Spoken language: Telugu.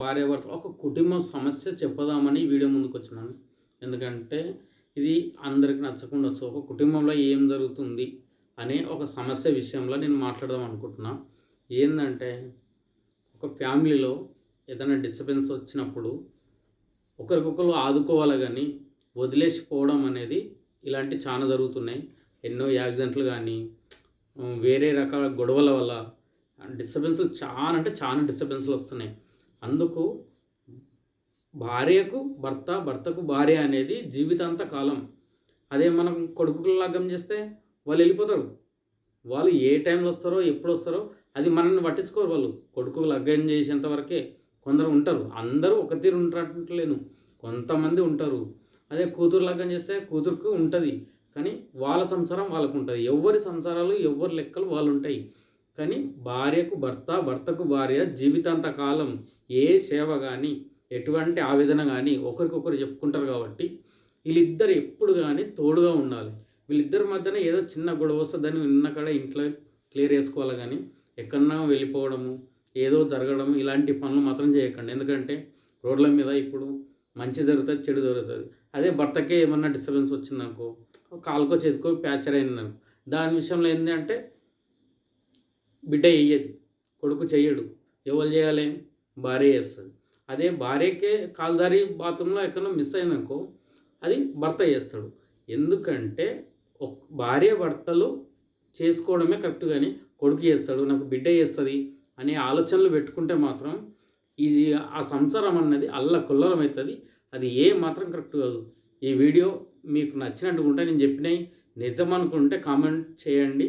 భార్యాభర్తలు ఒక కుటుంబం సమస్య చెప్పదామని వీడియో ముందుకు వచ్చినాను. ఎందుకంటే ఇది అందరికి నచ్చకుండొచ్చు. ఒక కుటుంబంలో ఏం జరుగుతుంది అనే ఒక సమస్య విషయంలో నేను మాట్లాడదాం అనుకుంటున్నా. ఏంటంటే ఒక ఫ్యామిలీలో ఏదైనా డిస్టర్బెన్స్ వచ్చినప్పుడు ఒకరికొకరు ఆదుకోవాలి, కానీ వదిలేసిపోవడం అనేది ఇలాంటి చాలా జరుగుతున్నాయి. ఎన్నో యాక్సిడెంట్లు కానీ వేరే రకాల గొడవల వల్ల డిస్టర్బెన్స్ చాలా అంటే చాలా డిస్టర్బెన్స్లు వస్తున్నాయి. అందుకు భార్యకు భర్త, భర్తకు భార్య అనేది జీవితాంత కాలం. అదే మనం కొడుకులు లగ్గం చేస్తే వాళ్ళు వెళ్ళిపోతారు. వాళ్ళు ఏ టైంలో వస్తారో ఎప్పుడు వస్తారో అది మనల్ని పట్టించుకోరు. వాళ్ళు కొడుకు లగ్గం చేసేంత వరకే కొందరు ఉంటారు. అందరూ ఒక తీరు ఉంటారట్లేను, కొంతమంది ఉంటారు. అదే కూతురు లగ్గం చేస్తే కూతురుకు ఉంటుంది, కానీ వాళ్ళ సంసారం వాళ్ళకు ఉంటుంది. ఎవరి సంసారాలు ఎవరి లెక్కలు వాళ్ళు ఉంటాయి. కానీ భార్యకు భర్త, భర్తకు భార్య జీవితాంత కాలం ఏ సేవ కానీ ఎటువంటి ఆవేదన కానీ ఒకరికొకరు చెప్పుకుంటారు. కాబట్టి వీళ్ళిద్దరు ఎప్పుడు కానీ తోడుగా ఉండాలి. వీళ్ళిద్దరి మధ్యన ఏదో చిన్న గొడవ వస్తుందని ఉన్నకాడ ఇంట్లో క్లియర్ చేసుకోవాలి, కానీ ఎక్కడన్నా వెళ్ళిపోవడము, ఏదో జరగడం ఇలాంటి పనులు మాత్రం చేయకండి. ఎందుకంటే రోడ్ల మీద ఇప్పుడు మంచి జరుగుతుంది, చెడు జరుగుతుంది. అదే భర్తకే ఏమన్నా డిస్టర్బెన్స్ వచ్చిందనుకో, కాలుకో చేతికో ప్యాచర్ అయిందనుకో, దాని విషయంలో ఏంటంటే బిడ్డ వేయదు, కొడుకు చెయ్యడు. ఎవరు చేయాలి? భార్య చేస్తుంది. అదే భార్యకే కాలుదారి బాత్రూంలో ఎక్కడో మిస్ అయిందనుకో, అది భర్త చేస్తాడు. ఎందుకంటే భార్య భర్తలు చేసుకోవడమే కరెక్ట్, కానీ కొడుకు చేస్తాడు, నాకు బిడ్డ చేస్తుంది అనే ఆలోచనలు పెట్టుకుంటే మాత్రం ఇది ఆ సంసారం అన్నది అల్లకొల్లరం అవుతుంది. అది ఏ మాత్రం కరెక్ట్ కాదు. ఈ వీడియో మీకు నచ్చినట్టుకుంటే నేను చెప్పినవి నిజం అనుకుంటే కామెంట్ చేయండి.